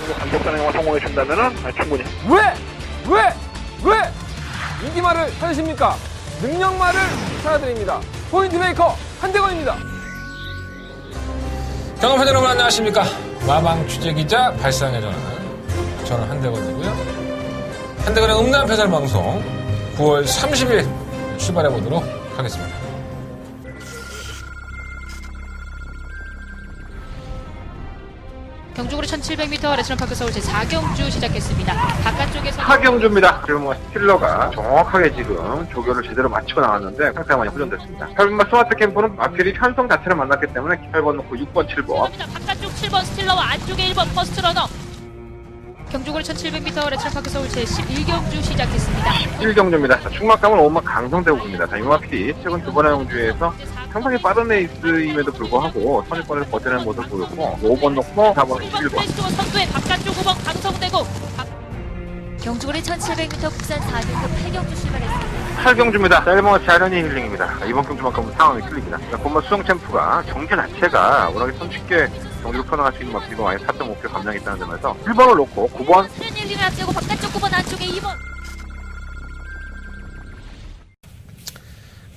정도 간격 단행만 성공해 준다면은 충분히. 왜 인기말을 찾으십니까? 능력말을 찾아드립니다. 포인트 메이커 한대건입니다. 경험파 여러분 안녕하십니까? 마방 취재기자 발상의 전환. 저는 한대건이고요. 한대건의 음란 패설 방송 9월 30일 출발해 보도록 하겠습니다. 경주거리 1700m 레스런파크 서울 제4경주 시작했습니다. 바깥쪽에서 하경주입니다. 그리고 스틸러가 정확하게 지금 조교를 제대로 마치고 나왔는데 상태가 많이 후전됐습니다. 8번 스마트 캠프는 마필이 편성 자체를 만났기 때문에 8번 놓고 6번, 7번. 바깥쪽 7번 스틸러와 안쪽에 1번 퍼스트 러너. 경주거리 1700m 레스런파크 서울 제11경주 시작했습니다. 1경주입니다. 충막감은 오막 강성대국입니다. 이 마필이 최근 두 번의 경주에서 상당히 빠른 레이스임에도 불구하고 선입권에서 버텨내는 모습을 보였고 5번 놓고 4번, 7번. 선두의 바깥쪽 5번 강성대국. 경주거리 1700m 국산 4등급 8경주 출발했습니다. 8경주입니다. 셀머 자연이 힐링입니다. 이번 경주만큼은 상황이 틀립니다. 본번 수영 챔프가 경기 자체가 워낙에 손쉽게 경기를 풀어나갈 수 있는 마필이고 많이 4.5km 감량이 있다는 점에서 1번을 놓고 9번. 힐링을 앞세우고 바깥쪽 9번 안쪽에 2번.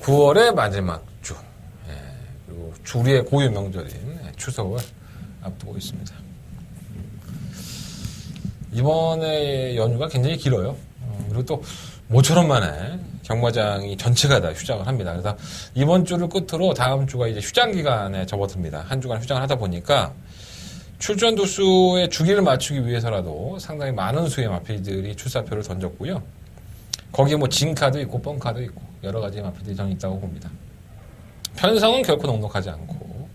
9월의 마지막 주. 그리고 우리의 고유 명절인 추석을 앞두고 있습니다. 이번에 연휴가 굉장히 길어요. 그리고 또 모처럼 만에 경마장이 전체가 다 휴장을 합니다. 그래서 이번 주를 끝으로 다음 주가 이제 휴장 기간에 접어듭니다. 한 주간 휴장을 하다 보니까 출전 두수의 주기를 맞추기 위해서라도 상당히 많은 수의 마필들이 출사표를 던졌고요. 거기에 진카도 있고 뻥카도 있고 여러 가지 마필들이 저는 있다고 봅니다. 편성은 결코 넉넉하지 않고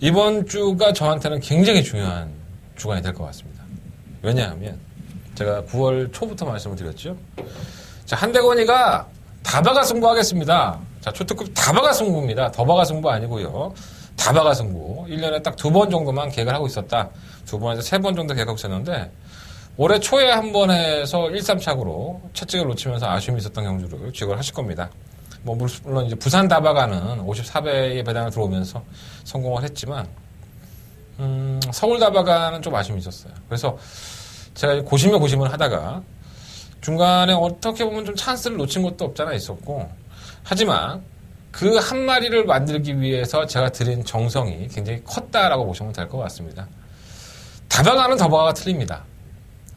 이번 주가 저한테는 굉장히 중요한 주간이 될 것 같습니다. 왜냐하면 제가 9월 초부터 말씀을 드렸죠. 자, 한대건이가 다바가 승부하겠습니다. 자, 초특급 다바가 승부입니다. 더바가 승부 아니고요. 다바가 승부. 1년에 딱 2번 정도만 계획을 하고 있었다. 2번에서 3번 정도 계획하고 있었는데 올해 초에 한 번 해서 1, 3착으로 채찍을 놓치면서 아쉬움이 있었던 경주를 기억을 하실 겁니다. 물론 이제 부산 다바가는 54배의 배당을 들어오면서 성공을 했지만 서울 다바가는 좀 아쉬움이 있었어요. 그래서 제가 고심을 하다가 중간에 어떻게 보면 좀 찬스를 놓친 것도 없잖아 있었고 하지만 그 한 마리를 만들기 위해서 제가 들인 정성이 굉장히 컸다라고 보시면 될 것 같습니다. 다바가는 더바가가 틀립니다.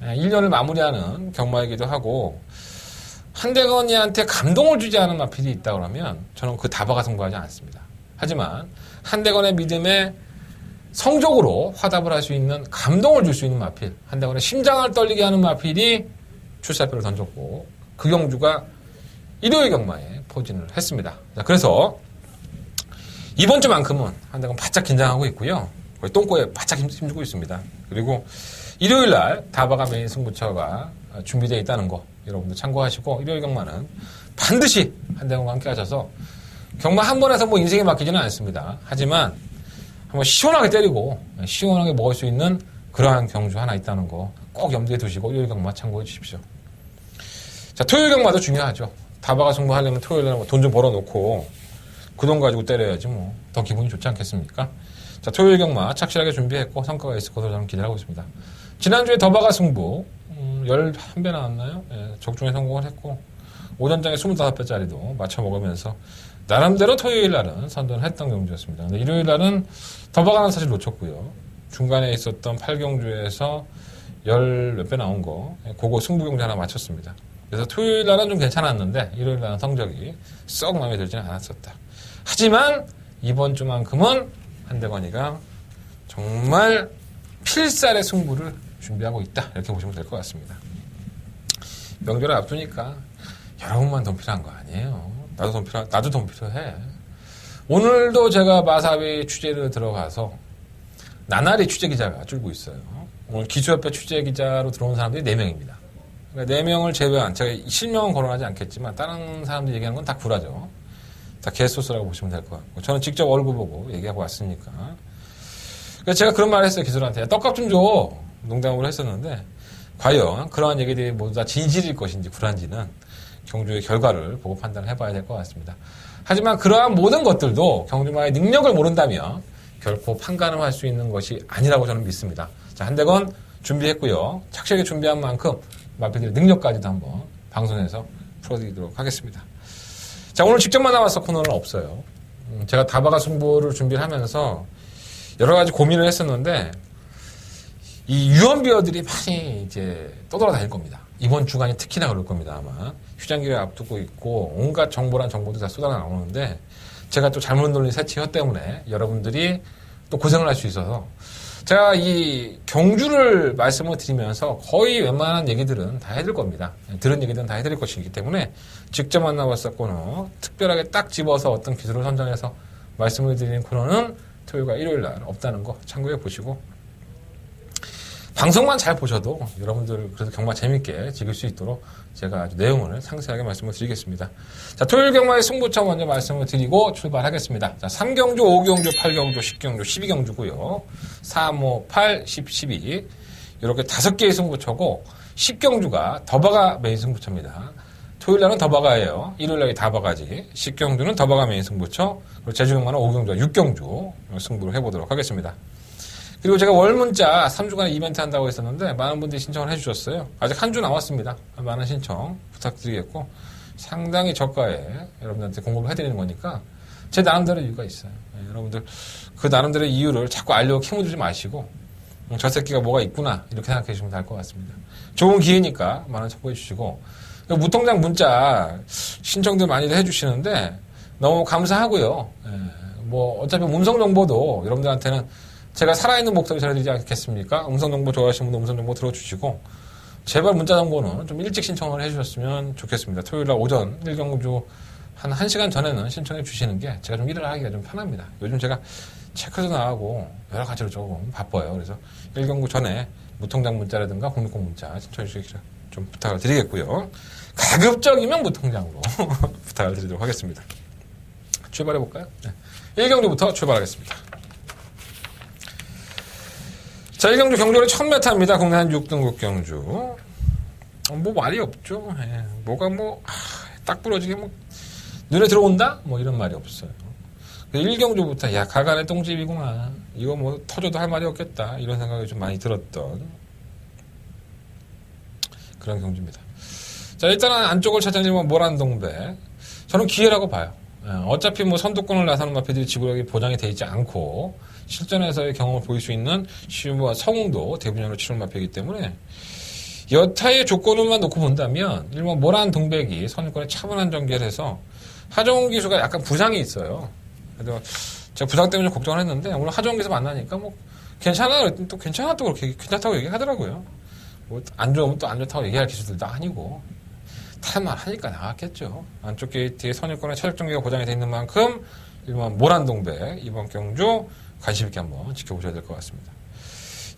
1년을 마무리하는 경마이기도 하고 한대건이한테 감동을 주지 않은 마필이 있다 그러면 저는 그 다바가 승부하지 않습니다. 하지만 한대건의 믿음에 성적으로 화답을 할 수 있는 감동을 줄 수 있는 마필, 한대건의 심장을 떨리게 하는 마필이 출사표를 던졌고 그 경주가 일요일 경마에 포진을 했습니다. 자, 그래서 이번 주만큼은 한대건 바짝 긴장하고 있고요. 거의 똥꼬에 바짝 힘주고 있습니다. 그리고 일요일 날 다바가 메인 승부처가 준비되어 있다는 거 여러분들 참고하시고 일요일 경마는 반드시 한대건과 함께 하셔서 경마 한 번에서 인생에 맡기지는 않습니다. 하지만 한번 시원하게 때리고 시원하게 먹을 수 있는 그러한 경주 하나 있다는 거 꼭 염두에 두시고 일요일 경마 참고해 주십시오. 자, 토요일 경마도 중요하죠. 다바가 승부하려면 토요일에 돈 좀 벌어놓고 그 돈 가지고 때려야지 더 기분이 좋지 않겠습니까? 자, 토요일 경마 착실하게 준비했고 성과가 있을 것으로 저는 기대하고 있습니다. 지난주에 더바가 승부 11배 나왔나요? 예, 적중에 성공을 했고 오전장에 25배짜리도 맞춰 먹으면서 나름대로 토요일 날은 선전을 했던 경주였습니다. 근데 일요일 날은 더바가는 사실 놓쳤고요. 중간에 있었던 8경주에서 10몇 배 나온 거 그거 승부 경주 하나 맞췄습니다. 그래서 토요일 날은 좀 괜찮았는데 일요일 날은 성적이 썩 마음에 들지는 않았었다. 하지만 이번 주만큼은 한대건이가 정말 필살의 승부를 준비하고 있다. 이렇게 보시면 될 것 같습니다. 명절을 앞두니까 여러분만 돈 필요한 거 아니에요. 나도 돈 필요해. 오늘도 제가 마사회 취재를 들어가서 나날이 취재기자가 줄고 있어요. 오늘 기수협회 취재기자로 들어온 사람들이 4명입니다. 그러니까 4명을 제외한, 제가 실명은 거론하지 않겠지만 다른 사람들이 얘기하는 건 다 구라죠. 다 개소스라고 보시면 될 것 같고 저는 직접 얼굴 보고 얘기하고 왔으니까. 그래서 제가 그런 말을 했어요. 기술한테. 떡값 좀 줘. 농담으로 했었는데 과연 그러한 얘기들이 모두 다 진실일 것인지 불안지는 경주의 결과를 보고 판단을 해봐야 될 것 같습니다. 하지만 그러한 모든 것들도 경주마의 능력을 모른다면 결코 판가름할 수 있는 것이 아니라고 저는 믿습니다. 자, 한대건 준비했고요. 착실하게 준비한 만큼 마피들의 능력까지도 한번 방송에서 풀어드리도록 하겠습니다. 자, 오늘 직접 만나봤어 코너는 없어요. 제가 다바가 승부를 준비를 하면서 여러 가지 고민을 했었는데 이 유언비어들이 많이 이제 떠돌아다닐 겁니다. 이번 주간이 특히나 그럴 겁니다. 아마 휴장기를 앞두고 있고 온갖 정보란 정보도 다 쏟아져 나오는데 제가 또 잘못 돌린 새치혀 때문에 여러분들이 또 고생을 할 수 있어서 제가 이 경주를 말씀을 드리면서 거의 웬만한 얘기들은 다 해드릴 겁니다. 들은 얘기들은 다 해드릴 것이기 때문에 직접 만나봤을 코너 특별하게 딱 집어서 어떤 기술을 선정해서 말씀을 드리는 코너는 토요일과 일요일 날 없다는 거 참고해 보시고 방송만 잘 보셔도 여러분들 그래도 경마 재밌게 즐길 수 있도록 제가 아주 내용을 상세하게 말씀을 드리겠습니다. 자, 토요일 경마의 승부처 먼저 말씀을 드리고 출발하겠습니다. 자, 3경주, 5경주, 8경주, 10경주, 12경주고요. 3, 5, 8, 10, 12 이렇게 5개의 승부처고 10경주가 더바가 메인 승부처입니다. 토요일 날은 더바가예요. 일요일 날이 다바가지. 10경주는 더바가 메인 승부처. 그리고 제주경마는 5경주와 6경주 승부를 해보도록 하겠습니다. 그리고 제가 월 문자 3주간 이벤트 한다고 했었는데 많은 분들이 신청을 해주셨어요. 아직 한 주 남았습니다. 많은 신청 부탁드리겠고 상당히 저가에 여러분들한테 공급을 해드리는 거니까 제 나름대로 이유가 있어요. 여러분들 그 나름대로 이유를 자꾸 알려고 키워주지 마시고 저 새끼가 뭐가 있구나 이렇게 생각해 주시면 될 것 같습니다. 좋은 기회니까 많은 척보해 주시고 무통장 문자 신청들 많이들 해주시는데 너무 감사하고요. 뭐 어차피 음성 정보도 여러분들한테는 제가 살아있는 목소리 전해드리지 않겠습니까? 음성정보 좋아하시는 분도 음성정보 들어주시고 제발 문자 정보는 좀 일찍 신청을 해주셨으면 좋겠습니다. 토요일날 오전 1경주 한 1시간 전에는 신청해 주시는 게 제가 좀 일을 하기가 좀 편합니다. 요즘 제가 체크도 나가고 여러 가지로 조금 바빠요. 그래서 1경주 전에 무통장 문자라든가 공익공 문자 신청해 주시기 좀 부탁을 드리겠고요. 가급적이면 무통장으로 부탁을 드리도록 하겠습니다. 출발해볼까요? 네. 1경주부터 출발하겠습니다. 자, 1경주 경주는 1000m입니다. 국내 한 6등급 경주. 뭐 말이 없죠. 뭐가 딱 부러지게 눈에 들어온다? 뭐 이런 말이 없어요. 1경주부터 야, 가간의 똥집이구나. 이거 뭐 터져도 할 말이 없겠다. 이런 생각이 좀 많이 들었던 그런 경주입니다. 자, 일단은 안쪽을 찾아내면 모란동백. 저는 기회라고 봐요. 어차피 뭐 선두권을 나서는 마피들이 지구력이 보장이 되어 있지 않고 실전에서의 경험을 보일 수 있는 시우와 성웅도 대분열로 치른 마피이기 때문에 여타의 조건을만 놓고 본다면 일본 모란 동백이 선두권에 차분한 전개를 해서 하정훈 기수가 약간 부상이 있어요. 그래서 제가 부상 때문에 좀 걱정을 했는데 오늘 하정훈 기수 만나니까 뭐 괜찮아 그랬더니 또 괜찮아 또 그렇게 괜찮다고 얘기하더라고요. 뭐 안 좋으면 또 안 좋다고 얘기할 기수들도 아니고 탈만 하니까 나왔겠죠. 안쪽 게이트에 선유권의 차적 전개가 보장이 되어 있는 만큼 일본 모란 동백 이번 경주 관심 있게 한번 지켜보셔야 될 것 같습니다.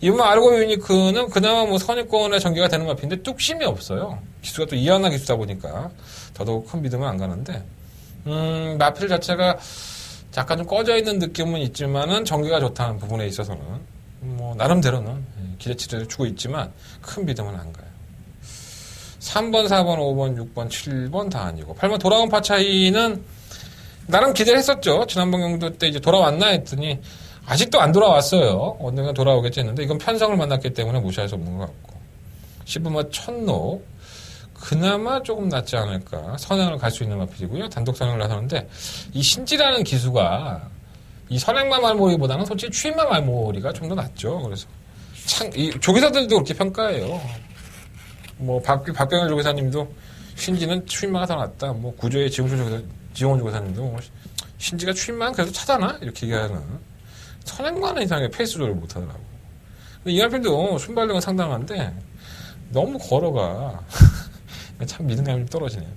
이번 아르고 유니크는 그나마 뭐 선입권의 전개가 되는 마피인데 뚝심이 없어요. 기수가 또 이하나 기수다 보니까 더더욱 큰 믿음은 안 가는데 마필 자체가 약간 좀 꺼져 있는 느낌은 있지만은 전개가 좋다는 부분에 있어서는 뭐 나름대로는 기대치를 주고 있지만 큰 믿음은 안 가요. 3번, 4번, 5번, 6번, 7번 다 아니고 8번 돌아온 파차이는 나름 기대를 했었죠. 지난번 경도 때 이제 돌아왔나 했더니 아직도 안 돌아왔어요. 언젠가 돌아오겠지 했는데 이건 편성을 만났기 때문에 무시할 수 없는 것 같고 10번 천록 그나마 조금 낫지 않을까. 선행을 갈 수 있는 마필이고요. 단독 선행을 나서는데 이 신지라는 기수가 이 선행마 말모리보다는 솔직히 추임마 말모리가 좀 더 낫죠. 그래서 이 조기사들도 그렇게 평가해요. 뭐 박병일 조기사님도 신지는 추임마가 더 낫다. 뭐 구조의 지용원 조기사님도 뭐 신지가 추임마는 그래도 차잖아 이렇게 얘기하는. 선행마는 이상하게 페이스 조절을 못하더라고. 근데 이날필도 순발력은 상당한데 너무 걸어가. 참 믿음감이 좀 떨어지네요.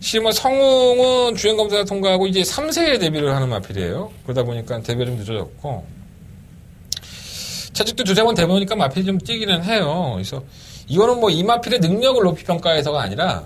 시뭐 성웅은 주행검사 통과하고 이제 3세에 데뷔를 하는 마필이에요. 그러다 보니까 데뷔가 좀 늦어졌고 차직도 두세 번 돼보니까 마필이 좀 뛰기는 해요. 그래서 이거는 뭐 이 마필의 능력을 높이 평가해서가 아니라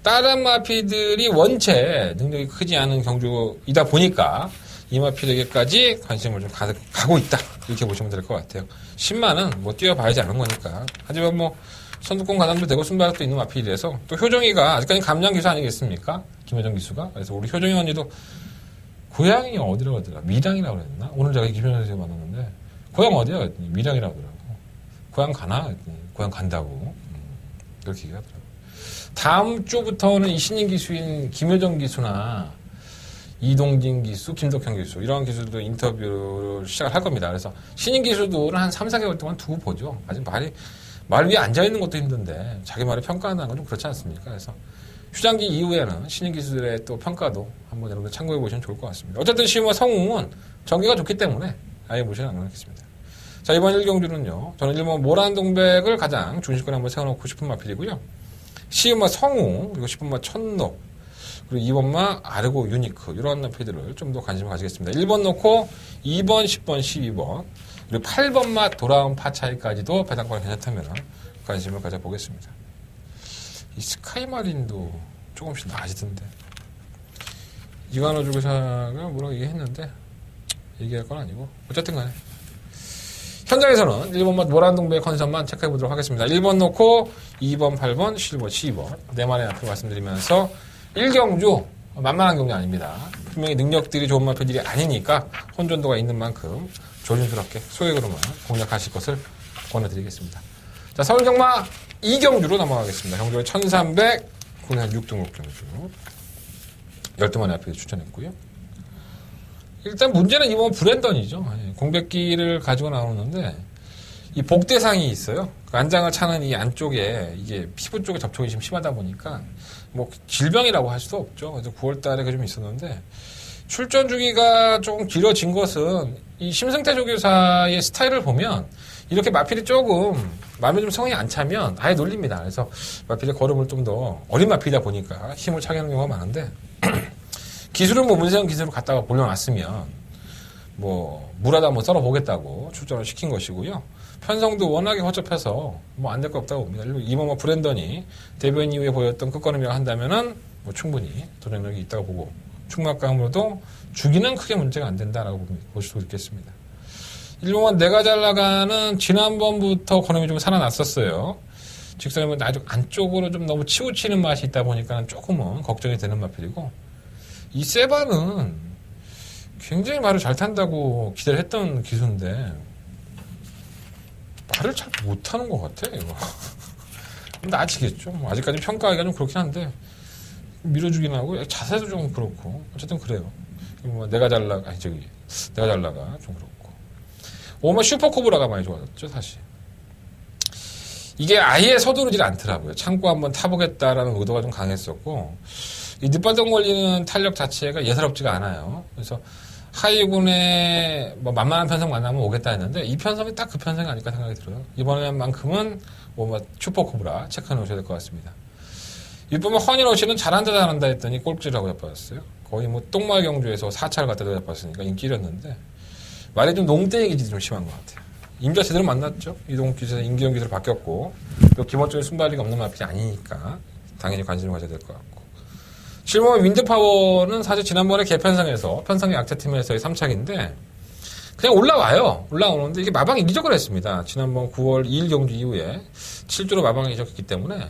다른 마필들이 원체 능력이 크지 않은 경주이다 보니까 이 마필에게까지 관심을 좀 가고 있다. 이렇게 보시면 될 것 같아요. 10만은 뭐 뛰어봐야지 않은 거니까. 하지만 뭐 선두권 가담도 되고 순발력도 있는 마필이라서 또 효정이가 아직까지 감량 기수 아니겠습니까? 김효정 기수가. 그래서 우리 효정이 언니도 고향이 어디라고 하더라? 밀양이라고 그랬나? 오늘 제가 김효정 선생님 만났는데 고향 어디야? 그랬더니 밀양이라고 하더라고. 고향 가나? 그랬더니 고향 간다고. 그렇게 얘기하더라고요. 다음 주부터는 이 신인 기수인 김효정 기수나 이동진 기수, 김덕현 기수 이런 기수도 인터뷰를 시작을 할 겁니다. 그래서 신인 기수들은 한 3, 4개월 동안 두고 보죠. 아직 말 위에 앉아있는 것도 힘든데 자기 말을 평가한다는 건 좀 그렇지 않습니까? 그래서 휴장기 이후에는 신인 기수들의 또 평가도 한번 여러분들 참고해 보시면 좋을 것 같습니다. 어쨌든 시우마 성웅은 전개가 좋기 때문에 아예 무시는 안 하겠습니다. 자, 이번 1경주는요. 저는 1번 모란동백을 가장 중심권에 한번 세워놓고 싶은 마필이고요. 시우마 성웅, 그리고 10번마 천록, 그리고 2번마 아르고 유니크 이런 마필들을 좀 더 관심을 가지겠습니다. 1번 놓고 2번, 10번, 12번 그리고 8번마 돌아온 파차이까지도 배당권이 괜찮다면 관심을 가져보겠습니다. 이 스카이마린도 조금씩 나아지던데. 이관호 주구사가 뭐라고 얘기했는데 얘기할 건 아니고 어쨌든 간에 현장에서는 1번만 노란동백 컨디션만 체크해 보도록 하겠습니다. 1번 놓고 2번, 8번, 11번, 12번 네마리 앞으로 말씀드리면서 1경주 만만한 경주 아닙니다. 분명히 능력들이 좋은 마필들이 아니니까 혼전도가 있는 만큼 조심스럽게 소액으로만 공략하실 것을 권해드리겠습니다. 자, 서울경마 2경주로 넘어가겠습니다. 경주에 1300, 국내 6등록 경주 12마리 앞에 추천했고요. 일단 문제는 이번 브랜던이죠. 공백기를 가지고 나오는데 이 복대상이 있어요. 그 안장을 차는 이 안쪽에 이게 피부 쪽에 접촉이 좀 심하다 보니까 뭐 질병이라고 할 수도 없죠. 그래서 9월 달에 그 좀 있었는데 출전 주기가 조금 길어진 것은 이 심승태 조교사의 스타일을 보면 이렇게 마필이 조금 마음에 좀 성이 안 차면 아예 놀립니다. 그래서 마필의 걸음을 좀 더 어린 마필이다 보니까 힘을 차게 하는 경우가 많은데 기술은 뭐 문세영 기술을 갖다가 올려놨으면 뭐 물하다 한번 썰어보겠다고 출전을 시킨 것이고요. 편성도 워낙에 허접해서 뭐 안 될 거 없다고 봅니다. 이번 뭐 브랜던이 데뷔 이후에 보였던 끝걸음이라고 한다면은 뭐 충분히 도전력이 있다고 보고 충막감으로도 주기는 크게 문제가 안 된다라고 볼 수도 있겠습니다. 일본은 내가 잘 나가는 지난번부터 걸음이 좀 살아났었어요. 직선이면 아주 안쪽으로 좀 너무 치우치는 맛이 있다 보니까 조금은 걱정이 되는 마필이고 이 세바는 굉장히 말을 잘 탄다고 기대를 했던 기수인데 말을 잘 못하는 것 같아 이거. 근데 아시겠죠? 뭐 아직까지 평가하기가 좀 그렇긴 한데 밀어주긴 하고 자세도 좀 그렇고 어쨌든 그래요. 뭐 내가 잘 나가 좀 그렇고 오마 슈퍼코브라가 많이 좋아졌죠 사실. 이게 아예 서두르질 않더라고요. 참고 한번 타보겠다라는 의도가 좀 강했었고 이 늦발동 걸리는 탄력 자체가 예사롭지가 않아요. 그래서 하이군의 뭐 만만한 편성 만나면 오겠다 했는데 이 편성이 딱 그 편성이 아닐까 생각이 들어요. 이번에만큼은 뭐 슈퍼코브라 체크해 놓으셔야 될 것 같습니다. 이번에 허니러시는 잘한다 했더니 꼴찌라고 잡았어요. 거의 뭐 똥말 경주에서 4차를 갖다 잡았으니까 인기였는데 말이 좀 농땡이 기질이 좀 심한 것 같아요. 임자 제대로 만났죠. 이동 기세에서 임기영 기세로 바뀌었고 또 기본적인 순발리가 없는 마필이 아니니까 당연히 관심을 가져야 될 것 같고 7번 윈드파워는 사실 지난번에 개편성에서 편성의 약자팀에서의 3착인데 그냥 올라오는데 이게 마방이 이적을 했습니다. 지난번 9월 2일 경주 이후에 7주로 마방이 이적했기 때문에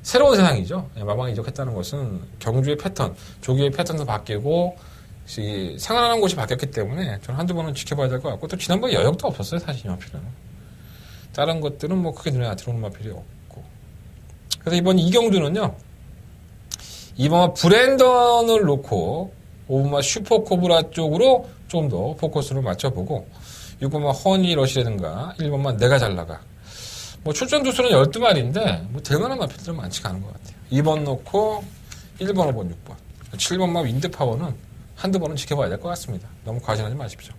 새로운 세상이죠. 마방이 이적했다는 것은 경주의 패턴, 조기의 패턴도 바뀌고 생활하는 곳이 바뀌었기 때문에 저는 한두 번은 지켜봐야 될 것 같고 또 지난번에 여력도 없었어요. 사실 이 마필은. 다른 것들은 뭐 크게 눈에 들어오는 마필이 없고 그래서 이번 이경주는요. 이번 브랜던을 놓고 5번마 슈퍼코브라 쪽으로 좀 더 포커스를 맞춰보고 6번마 허니러시라든가 1번마 내가 잘 나가 뭐 출전 두수는 12마리인데 뭐 대단한 마필들은 많지가 않은 것 같아요. 2번 놓고 1번, 5번, 6번 7번마 윈드파워는 한두 번은 지켜봐야 될 것 같습니다. 너무 과신하지 마십시오.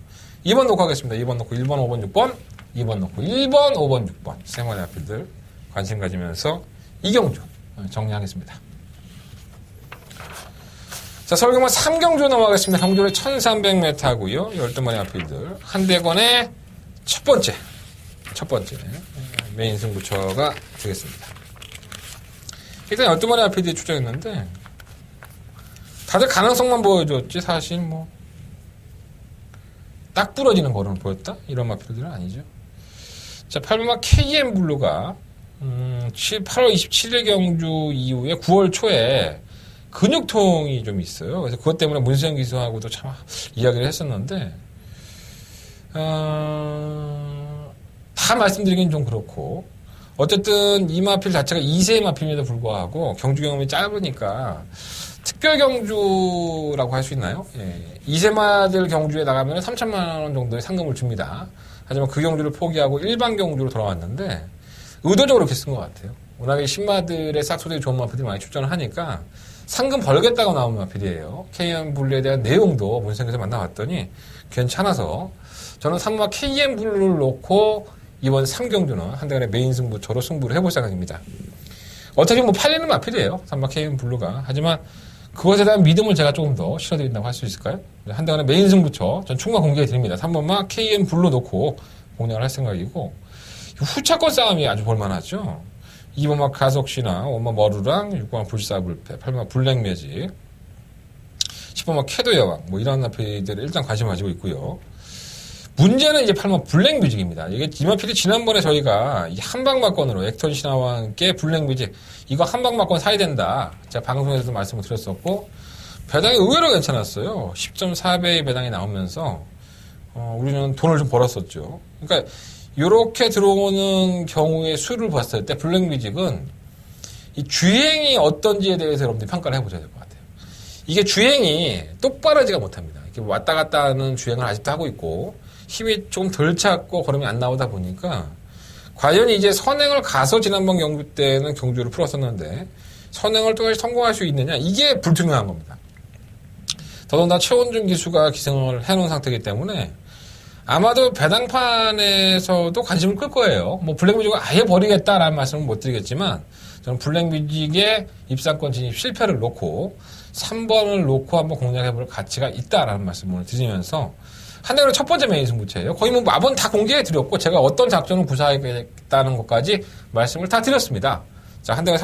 2번 놓고 하겠습니다. 2번 놓고 1번, 5번, 6번 2번 놓고 1번, 5번, 6번 세 마리 마필들 관심 가지면서 이경주 정리하겠습니다. 자, 서울경마 3경주 넘어가겠습니다. 경주를 1300m고요. 12마리 앞필들. 한대건의 첫 번째 메인 승부처가 되겠습니다. 일단 12마리 앞필들이 출전했는데 다들 가능성만 보여줬지 사실 뭐 딱 부러지는 걸음을 보였다? 이런 마필들은 아니죠. 자, 8번마 KM 블루가 8월 27일 경주 이후에 9월 초에 근육통이 좀 있어요. 그래서 그것 때문에 문세영 기수하고도 참 이야기를 했었는데 다 말씀드리긴 좀 그렇고 어쨌든 이 마필 자체가 2세의 마필임에도 불구하고 경주 경험이 짧으니까 특별 경주라고 할 수 있나요? 예. 2세마들 경주에 나가면 3천만 원 정도의 상금을 줍니다. 하지만 그 경주를 포기하고 일반 경주로 돌아왔는데 의도적으로 그렇게 쓴 것 같아요. 워낙에 신마들의 싹소들이 좋은 마필들이 많이 출전을 하니까 상금 벌겠다고 나온 마필이에요. KM 블루에 대한 내용도 문생에서 만나봤더니 괜찮아서 저는 3마 KM 블루를 놓고 이번 3경주는 한대간의 메인 승부처로 승부를 해볼 생각입니다. 어차피 뭐 팔리는 마필이에요. 3마 KM 블루가. 하지만 그것에 대한 믿음을 제가 조금 더 실어드린다고 할 수 있을까요? 한대간의 메인 승부처 전 충분히 공개해 드립니다. 3번마 KM 블루 놓고 공략을 할 생각이고 후차권 싸움이 아주 볼만하죠. 2번마 가석시나 5번마 머루랑 6번마 불사불패 8번마 블랙매직 10번마 캐도 여왕 뭐 이런 마필들을 일단 관심을 가지고 있고요. 문제는 이제 8번 블랙뮤직입니다. 이게 이 마필이 지난번에 저희가 이 한방마권으로 액턴 신화와 함께 블랙뮤직 이거 한방마권 사야 된다. 제가 방송에서도 말씀을 드렸었고 배당이 의외로 괜찮았어요. 10.4배의 배당이 나오면서 우리는 돈을 좀 벌었었죠. 그러니까 이렇게 들어오는 경우의 수를 봤을 때 블랙뮤직은 이 주행이 어떤지에 대해서 여러분들이 평가를 해보셔야 될 것 같아요. 이게 주행이 똑바르지가 못합니다. 이렇게 왔다 갔다 하는 주행을 아직도 하고 있고 힘이 좀 덜 찼고 걸음이 안 나오다 보니까 과연 이제 선행을 가서 지난번 경주 때는 경주를 풀었었는데 선행을 또다시 성공할 수 있느냐 이게 불투명한 겁니다. 더더군다나 최원준 기수가 기승을 해놓은 상태이기 때문에 아마도 배당판에서도 관심을 끌 거예요. 뭐 블랙뮤직을 아예 버리겠다라는 말씀은 못 드리겠지만 저는 블랙뮤직의 입상권 진입 실패를 놓고 3번을 놓고 한번 공략해볼 가치가 있다라는 말씀을 드리면서 한대로 첫 번째 메인 승부처예요. 거의 뭐 마번 다 공개해 드렸고 제가 어떤 작전을 구사하겠다는 것까지 말씀을 다 드렸습니다. 자, 한대로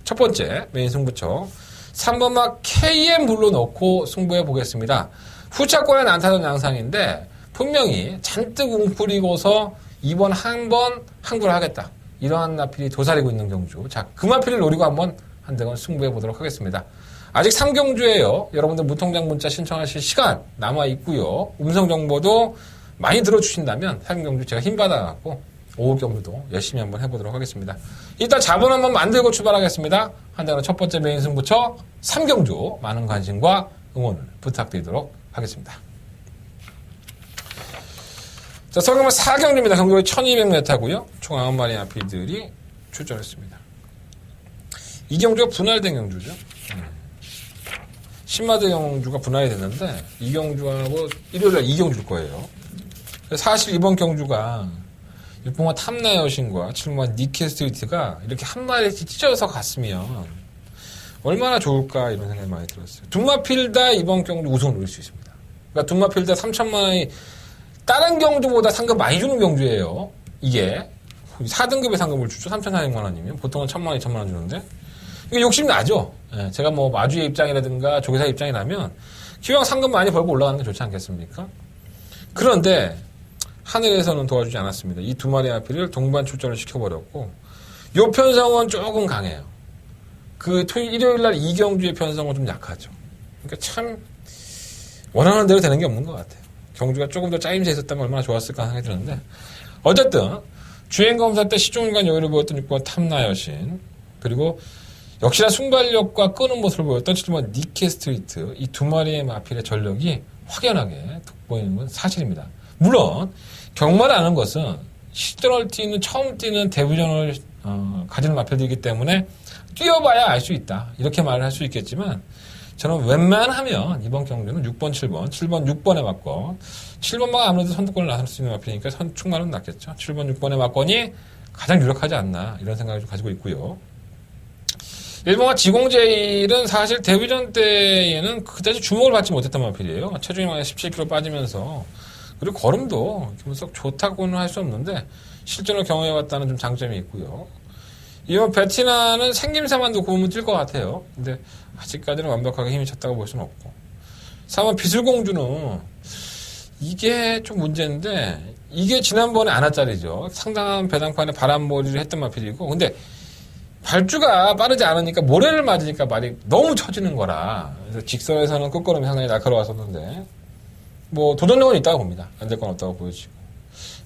첫 번째 메인 승부처 3번막 KM 블루 넣고 승부해 보겠습니다. 후차권에 난타전 양상인데 분명히 잔뜩 웅크리고서 2번 한 번 항구를 하겠다. 이러한 마필이 도사리고 있는 경주. 자, 그 마필을 노리고 한번 한대건 승부해 보도록 하겠습니다. 아직 3경주예요. 여러분들 무통장 문자 신청하실 시간 남아 있고요. 음성 정보도 많이 들어주신다면 3경주 제가 힘받아갖고 5월 경주도 열심히 한번 해보도록 하겠습니다. 일단 자본 한번 만들고 출발하겠습니다. 한대건 첫 번째 메인 승부처 3경주 많은 관심과 응원을 부탁드리도록 하겠습니다. 자, 성경은 4경주입니다. 경주가 1200m고요. 총 9마리 마필들이 출전했습니다. 이 경주가 분할된 경주죠. 신마드 경주가 분할이 됐는데 이 경주하고 일요일날 이 경주일 거예요. 사실 이번 경주가 6번마 탐나 여신과 7번마 니케 스트리트가 이렇게 한 마리씩 찢어서 갔으면 얼마나 좋을까 이런 생각이 많이 들었어요. 두 마필 다 이번 경주 우승을 노릴 수 있습니다. 그러니까 두 마필 다 3천만 원이 다른 경주보다 상금 많이 주는 경주예요. 이게 4등급의 상금을 주죠. 3,400만 원이면 보통은 1,000만 원, 2,000만 원 주는데 이게 욕심 나죠. 예, 제가 뭐 마주의 입장이라든가 조계사 입장이라면 기왕 상금 많이 벌고 올라가는 게 좋지 않겠습니까? 그런데 하늘에서는 도와주지 않았습니다. 이 두 마리 마필을 동반 출전을 시켜버렸고 요 편성은 조금 강해요. 그 일요일날 이경주의 편성은 좀 약하죠. 그러니까 참 원하는 대로 되는 게 없는 것 같아요. 경주가 조금 더 짜임새 있었다면 얼마나 좋았을까 생각이 드는데 어쨌든 주행검사 때 시종일관 여유를 보였던 6번 탐나 여신 그리고 역시나 순발력과 끄는 모습을 보였던 7번 니케 스트리트 이 두 마리의 마필의 전력이 확연하게 돋보이는 건 사실입니다. 물론 경마를 아는 것은 시드널 뛰는 처음 뛰는 데뷔전을 가지는 마필들이기 때문에 뛰어봐야 알 수 있다. 이렇게 말을 할 수 있겠지만 저는 웬만하면 이번 경주는 6번, 7번, 6번에 맞건 7번만 아무래도 선두권을 나설 수 있는 마필이니까 선축만은 낫겠죠. 7번, 6번의 맞건이 가장 유력하지 않나 이런 생각을 좀 가지고 있고요. 1번과 지공제일은 사실 데뷔전 때에는 그다지 주목을 받지 못했던 마필이에요. 체중이 많이 17kg 빠지면서 그리고 걸음도 썩 좋다고는 할 수 없는데 실전을 경험해봤다는 좀 장점이 있고요. 이번 베티나는 생김새만도 구우면 뛸 것 같아요. 근데 아직까지는 완벽하게 힘이 찼다고 볼 수는 없고 3번 비술공주는 이게 좀 문제인데 이게 지난번에 안하짜리죠. 상당한 배당판에 바람몰이를 했던 마필이고 근데 발주가 빠르지 않으니까 모래를 맞으니까 말이 너무 처지는 거라 그래서 직선에서는 끝걸음이 상당히 날카로웠었는데 뭐 도전력은 있다고 봅니다. 안 될 건 없다고 보여지고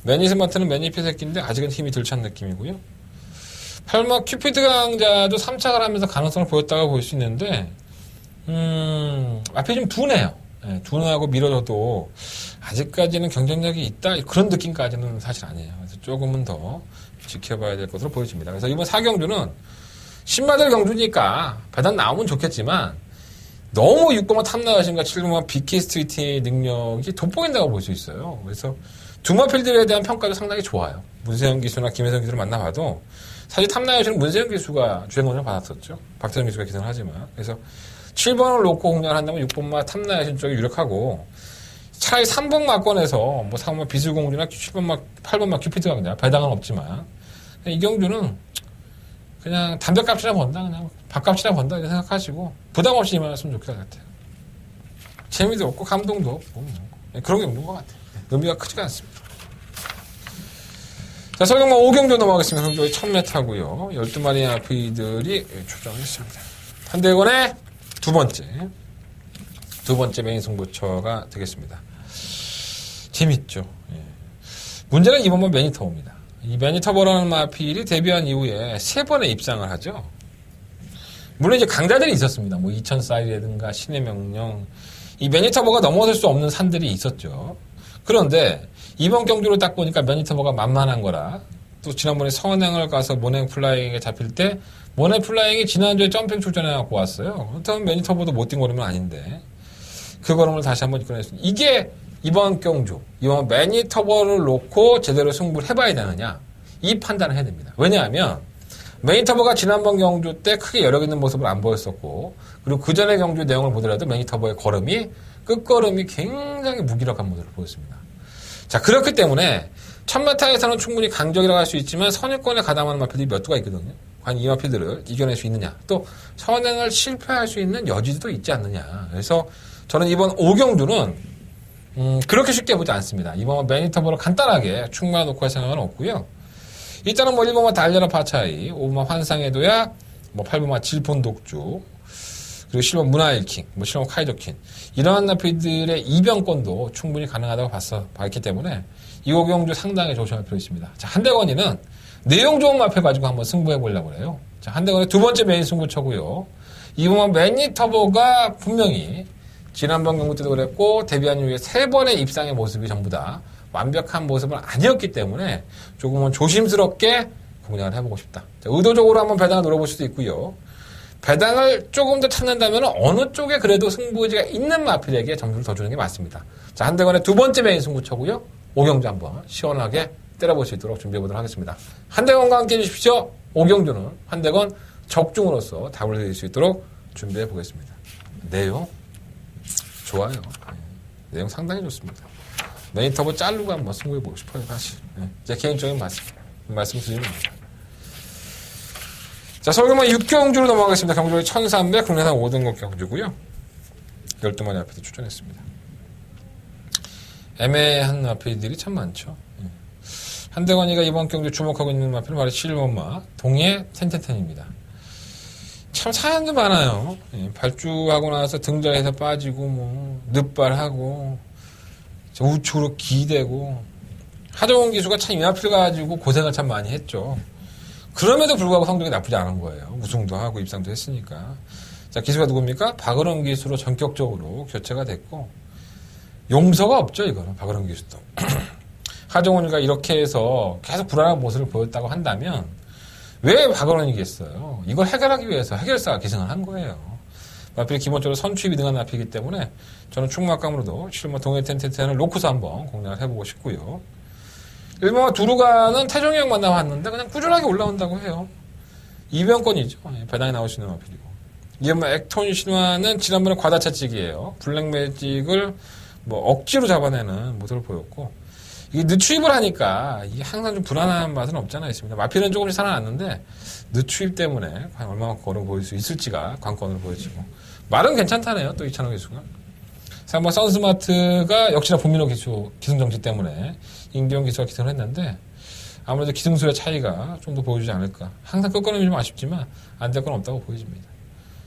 매니스마트는 매니피 새끼인데 아직은 힘이 덜 찬 느낌이고요. 8마 큐피드 강자도 3착을 하면서 가능성을 보였다고 볼 수 있는데 앞이 좀 둔해요. 네, 둔하고 밀어줘도 아직까지는 경쟁력이 있다 그런 느낌까지는 사실 아니에요. 그래서 조금은 더 지켜봐야 될 것으로 보여집니다. 그래서 이번 4경주는 신마들 경주니까 배당 나오면 좋겠지만 너무 6번만 탑나가신가 7번만 BK 스트리트의 능력이 돋보인다고 볼 수 있어요. 그래서 두마필들에 대한 평가도 상당히 좋아요. 문세영 기수나 김혜성 기수를 만나봐도 사실 탑나가시는 문세영 기수가 주행권을 받았었죠. 박태정 기수가 기승을 하지만. 그래서 7번을 놓고 공략을 한다면 6번만 탑나가신 쪽이 유력하고 차라리 3번 막권에서 뭐 3번만 비술공주나 7번만 8번만 큐피드 강자 배당은 없지만 이 경주는 그냥 담배값이나 번다 그냥 밥값이나 번다 이렇게 생각하시고 부담 없이 임하셨으면 좋겠다 같아요. 재미도 없고 감동도 없고 그런 게 없는 것 같아요. 의미가 크지가 않습니다. 자, 설경마 5경주 넘어가겠습니다. 경주의 1000m고요. 12마리의 아피들이 출전했습니다. 한대건의 두 번째 메인 승부처가 되겠습니다. 재밌죠. 예. 문제는 이번만 매니터보입니다. 이 매니터보라는 마필이 데뷔한 이후에 3번의 입상을 하죠. 물론 이제 강자들이 있었습니다. 뭐 2000사이라든가 신의 명령. 이 매니터보가 넘어설 수 없는 산들이 있었죠. 그런데 이번 경주를 딱 보니까 매니터보가 만만한 거라 또 지난번에 선행을 가서 모냉 플라잉에 잡힐 때 모냉 플라잉이 지난주에 점핑 출전해갖고 왔어요. 그렇다면 매니터보도 못 뛴 걸음은 아닌데 그 걸음을 다시 한번 이끌어냈습니다. 이게 이번 경주, 이번 매니터보를 놓고 제대로 승부를 해봐야 되느냐 이 판단을 해야 됩니다. 왜냐하면 매니터보가 지난번 경주 때 크게 여력 있는 모습을 안 보였었고 그리고 그 전의 경주 내용을 보더라도 매니터보의 걸음이 끝걸음이 굉장히 무기력한 모습을 보였습니다. 자, 그렇기 때문에 1000m에서는 충분히 강적이라고 할 수 있지만 선행권에 가담하는 마필들이 몇 두가 있거든요. 과연 이 마필들을 이겨낼 수 있느냐 또 선행을 실패할 수 있는 여지도 있지 않느냐. 그래서 저는 이번 5경주는 그렇게 쉽게 보지 않습니다. 이번 매니터보를 간단하게 충분히 놓고 할 생각은 없고요. 일단은 뭐 1번만 달려라 파차이, 5번만 환상해도야, 뭐 8번만 질폰 독주, 그리고 7번 문화일킹, 뭐 7번 카이저킨 이러한 나피들의 이변권도 충분히 가능하다고 봤기 때문에 이 5경주 상당히 조심할 필요 있습니다. 자, 한대건이는 내용 좋은 마필 가지고 한번 승부해 보려고 그래요. 자, 한대건의 두 번째 메인 승부처고요. 이번 매니터보가 분명히 지난번 경주 때도 그랬고 데뷔한 이후에 3번의 입상의 모습이 전부 다 완벽한 모습은 아니었기 때문에 조금은 조심스럽게 공략을 해보고 싶다. 자, 의도적으로 한번 배당을 노려볼 수도 있고요. 배당을 조금 더 찾는다면 어느 쪽에 그래도 승부의지가 있는 마필에게 점수를 더 주는 게 맞습니다. 자, 한대건의 두 번째 메인 승부처고요. 5경주 한번 시원하게 때려볼 수 있도록 준비해보도록 하겠습니다. 한대건과 함께 해주십시오. 5경주는 한대건 적중으로서 답을 드릴 수 있도록 준비해보겠습니다. 내용 좋아요. 네. 내용 상당히 좋습니다. 매니터보 자르고 한번 승부해보고 싶어요. 사실 제 개인적인 말씀드립니다. 자, 서울경마 6경주로 넘어가겠습니다. 경주의 1300 국내산 5등급 경주고요. 12마리 앞에서 출전했습니다. 애매한 마필들이 참 많죠. 한대건이가 이번 경주 주목하고 있는 마필은 바로 7번마 동해 텐텐텐입니다. 참 사연도 많아요. 발주하고 나서 등자에서 빠지고 뭐 늑발하고 우측으로 기대고 하정훈 기수가 참 이 마필 가지고 고생을 참 많이 했죠. 그럼에도 불구하고 성적이 나쁘지 않은 거예요. 우승도 하고 입상도 했으니까. 자, 기수가 누굽니까? 박은원 기수로 전격적으로 교체가 됐고 용서가 없죠. 이거는 박은원 기수도. 하정훈이가 이렇게 해서 계속 불안한 모습을 보였다고 한다면 왜 박은원이겠어요? 이걸 해결하기 위해서 해결사가 기승을 한 거예요. 마필이 기본적으로 선취입이 능한 마필이기 때문에 저는 충막감으로도 실무 동해 텐텐텐을 놓고서 한번 공략을 해보고 싶고요. 일본과 두루가는 태종이 형 만나봤는데 그냥 꾸준하게 올라온다고 해요. 이변권이죠. 배당에 나올 수 있는 마필이고. 이번에 액톤 신화는 지난번에 과다차찍이에요. 블랙 매직을 뭐 억지로 잡아내는 모습을 보였고 이게 늦추입을 하니까 이게 항상 좀 불안한 맛은 없잖아 있습니다. 마필은 조금씩 살아났는데 늦추입 때문에 과연 얼마만큼 걸음 보일 수 있을지가 관건으로 보여지고 말은 괜찮다네요. 또 이찬호 기수가. 3번 선스마트가 역시나 본민호 기수 기승정지 때문에 임기용 기수가 기승을 했는데 아무래도 기승수의 차이가 좀 더 보여주지 않을까. 항상 끝걸음이 좀 아쉽지만 안 될 건 없다고 보여집니다.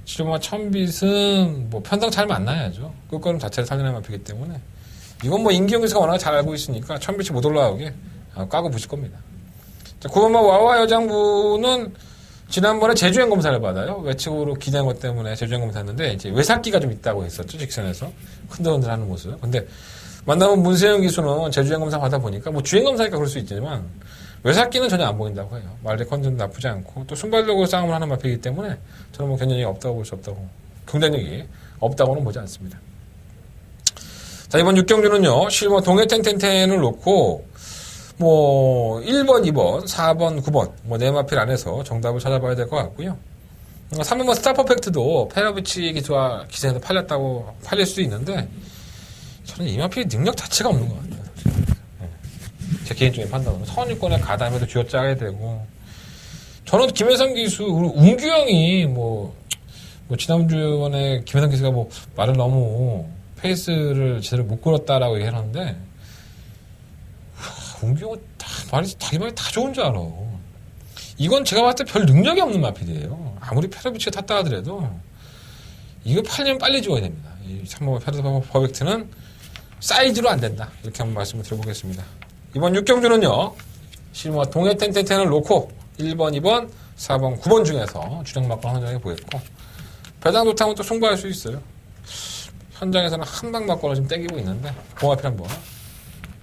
7번마 천빛은 뭐 편성 잘 만나야죠. 끝걸음 자체를 살려낸 마피기 때문에 이건 뭐 임기영 기수가 워낙 잘 알고 있으니까 천빛이 못 올라오게 까고 부실 겁니다. 자, 9번 와와 여장부는 지난번에 제주행 검사를 받아요. 외측으로 기대한 것 때문에 제주행 검사했는데 이제 외삭기가 좀 있다고 했었죠. 직선에서 흔들흔들하는 모습. 근데 만나본 문세영 기수는 제주행 검사 받아보니까 뭐 주행 검사니까 그럴 수 있지만 외삭기는 전혀 안 보인다고 해요. 말의 컨디션도 나쁘지 않고 또 순발력으로 싸움을 하는 마피이기 때문에 저는 뭐 경쟁력이 없다고 볼 수 없다고, 경쟁력이 없다고는 보지 않습니다. 자, 이번 6경주는요, 실버 동해 텐텐텐을 놓고 뭐 1번, 2번, 4번, 9번 뭐 네 마필 안에서 정답을 찾아봐야 될 것 같고요. 3번만 스타 퍼펙트도 페라비치 기수와 기세에서 팔릴 수도 있는데 저는 이 마필 능력 자체가 없는 것 같아요. 제 개인적인 판단으로 선유권에 가담해도 쥐어짜야 되고, 저는 김혜성 기수, 운규영이 뭐 지난주에 김혜성 기수가 뭐 말을 너무 페이스를 제대로 못 끌었다라고 얘기하는데, 운규영은 자기 말이 다 좋은 줄 알아. 이건 제가 봤을 때 별 능력이 없는 마필이에요. 아무리 페라비치가 탔다 하더라도 이거 팔리면 빨리 지워야 됩니다. 이 3번 페라드 퍼펙트는 사이즈로 안 된다. 이렇게 한번 말씀을 드려보겠습니다. 이번 6경주는요, 실버 동해 텐텐텐을 놓고 1번, 2번, 4번, 9번 중에서 주력 막건 현장에 보겠고, 배당 좋다면 또 승부할 수 있어요. 현장에서는 한방 막건을 지금 땡기고 있는데, 공화필 한번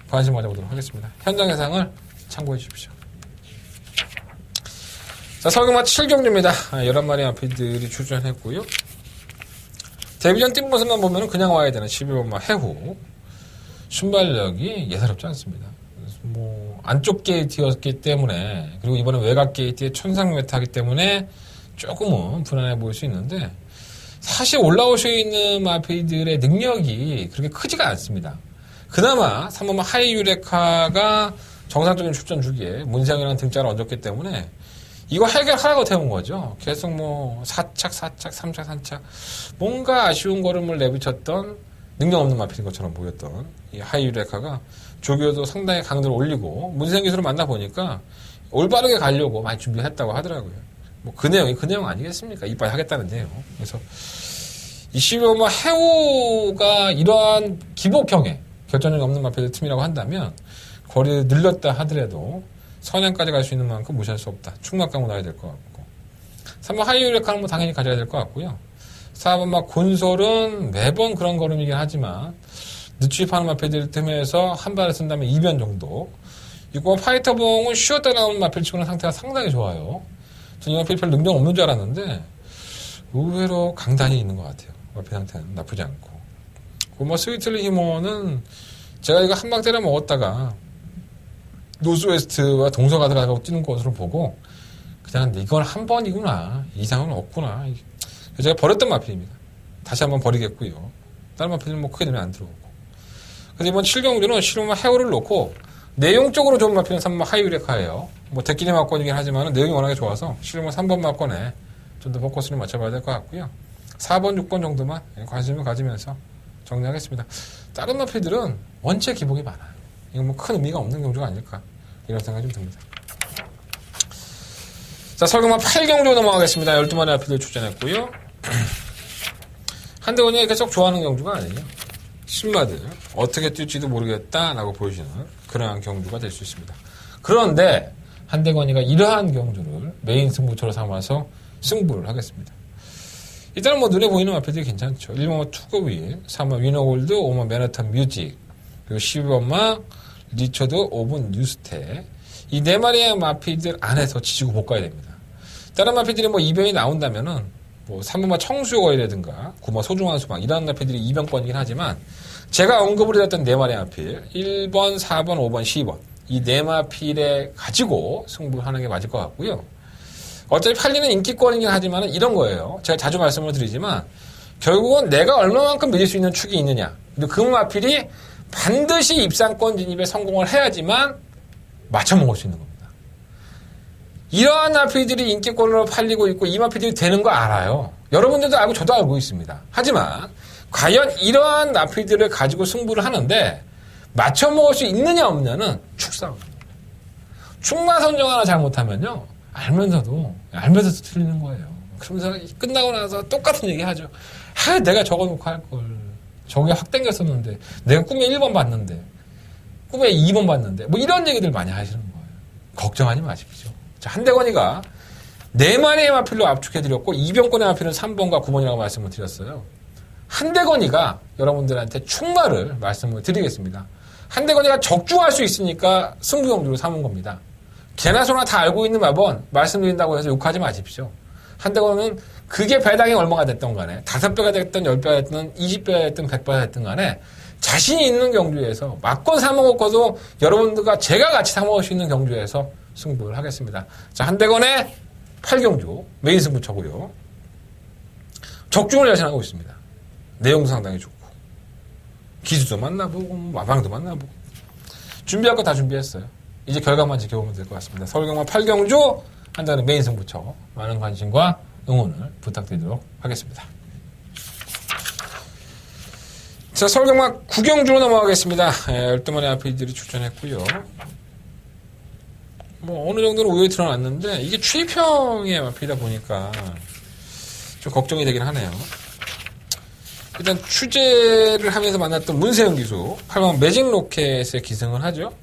관심 가져보도록 하겠습니다. 현장 예상을 참고해 주십시오. 자, 서경마 7경주입니다. 11마리 마필들이 출전했고요. 데뷔전 뛴 모습만 보면 그냥 와야 되는 12번마 해후. 순발력이 예사롭지 않습니다. 뭐 안쪽 게이트였기 때문에, 그리고 이번에 외곽 게이트에 천상 메타이기 때문에 조금은 불안해 보일 수 있는데, 사실 올라올 수 있는 마피들의 능력이 그렇게 크지가 않습니다. 그나마 3번마 하이유레카가 정상적인 출전 주기에 문세영이라는 등짝을 얹었기 때문에 이거 해결하라고 태운 거죠. 계속 뭐 4착, 3착, 3착 뭔가 아쉬운 걸음을 내비쳤던 능력 없는 마필인 것처럼 보였던 이 하이유레카가 조교도 상당히 강도를 올리고 문세영 기수를 만나보니까 올바르게 가려고 많이 준비했다고 하더라고요. 뭐 그 내용 아니겠습니까? 이빨 하겠다는 내용. 그래서 이 12번마 해오가 이러한 기복형의 결정력이 없는 마필 팀이라고 한다면 거리를 늘렸다 하더라도 선행까지 갈 수 있는 만큼 무시할 수 없다. 충막강으로 나야 될 것 같고, 3번 하이유레카는 뭐 당연히 가져야 될 것 같고요. 4번 막 곤솔은 매번 그런 걸음이긴 하지만 늦추입하는 마필들 틈에서 한 발을 쓴다면 2변 정도. 6번 파이터봉은 쉬었다 나오는 마필치고는 상태가 상당히 좋아요. 저는 이 마필 별 능력 없는 줄 알았는데 의외로 강단이 있는 것 같아요. 마필 상태는 나쁘지 않고. 뭐 스위틀리 히머는 제가 이거 한 방 때려 먹었다가 노스웨스트와 동서가 들어가고 뛰는 것으로 보고 그냥 이건 한 번이구나, 이상은 없구나. 제가 버렸던 마필입니다. 다시 한번 버리겠고요. 다른 마필은 뭐 크게 눈에 안 들어오고. 그래서 이번 7경주는 실험만 해오를 놓고 내용적으로 좋은 마필은 3번 하이유레카예요. 뭐 대끼리 막건이긴 하지만 내용이 워낙에 좋아서 실험만 3번 막건에 좀 더 포커스를 맞춰봐야 될 것 같고요. 4번, 6번 정도만 관심을 가지면서 정리하겠습니다. 다른 마필들은 원체 기복이 많아요. 이건 뭐 큰 의미가 없는 경주가 아닐까, 이런 생각이 좀 듭니다. 자, 설경마 8경주 넘어가겠습니다. 12마리 마필들 출전했고요. 한대건이 계속 좋아하는 경주가 아니에요. 신마들 어떻게 뛸지도 모르겠다라고 보여주는 그러한 경주가 될 수 있습니다. 그런데 한대건이가 이러한 경주를 메인 승부처로 삼아서 승부를 하겠습니다. 일단은 뭐 눈에 보이는 마필들이 괜찮죠. 1번마 투고윌, 3번 위너골드, 5번 맨하탄 뮤직, 그리고 12번마 리처드, 5번 뉴스테. 이 네 마리의 마필들 안에서 지지고 볶아야 됩니다. 다른 마필들이 뭐 2변이 나온다면은 뭐 3번마 청수요거이라든가 9번 소중한 수박 이런 마필들이 2변권이긴 하지만 제가 언급을 드렸던 네 마리의 마필 1번, 4번, 5번, 12번 이 네 마필에 가지고 승부하는 게 맞을 것 같고요. 어차피 팔리는 인기권이긴 하지만 이런 거예요. 제가 자주 말씀을 드리지만 결국은 내가 얼마만큼 믿을 수 있는 축이 있느냐. 그리고 그 마필이 반드시 입상권 진입에 성공을 해야지만 맞춰먹을 수 있는 겁니다. 이러한 마필들이 인기권으로 팔리고 있고 이 마필들이 되는 거 알아요. 여러분들도 알고 저도 알고 있습니다. 하지만 과연 이러한 마필들을 가지고 승부를 하는데 맞춰먹을 수 있느냐 없느냐는 축싸움입니다. 축마 선정 하나 잘못하면요. 알면서도 틀리는 거예요. 그러면서 끝나고 나서 똑같은 얘기 하죠. 내가 적어놓고 할걸. 저게 확 땡겼었는데 내가 꿈에 1번 봤는데 꿈에 2번 봤는데 뭐 이런 얘기들 많이 하시는 거예요. 걱정하지 마십시오. 자, 한대건이가 4마리의 마필로 압축해드렸고 이병권의 마필은 3번과 9번이라고 말씀을 드렸어요. 한대건이가 여러분들한테 충마를 말씀을 드리겠습니다. 한대건이가 적중할 수 있으니까 승부용주로 삼은 겁니다. 개나 소나 다 알고 있는 마번 말씀드린다고 해서 욕하지 마십시오. 한대건은 그게 배당이 얼마가 됐던 간에 5배가 됐든 10배가 됐든 20배가 됐든 100배가 됐든 간에 자신이 있는 경주에서 막건 사먹었고도 여러분들과 제가 같이 사먹을 수 있는 경주에서 승부를 하겠습니다. 자, 한대건의 8경주 메인 승부처고요. 적중을 예상하고 있습니다. 내용도 상당히 좋고 기수도 만나보고 마방도 만나보고 준비할 거 다 준비했어요. 이제 결과만 지켜보면 될 것 같습니다. 서울경마 8경주 한다는 메인 승부처 많은 관심과 응원을 부탁드리도록 하겠습니다. 자, 서울경마 9경주로 넘어가겠습니다. 12마리 아피들이 출전했고요. 뭐 어느 정도는 우열이 드러났는데 이게 추입형의 마필이다 보니까 좀 걱정이 되긴 하네요. 일단 취재를 하면서 만났던 문세영 기수 8번 매직 로켓에 기승을 하죠.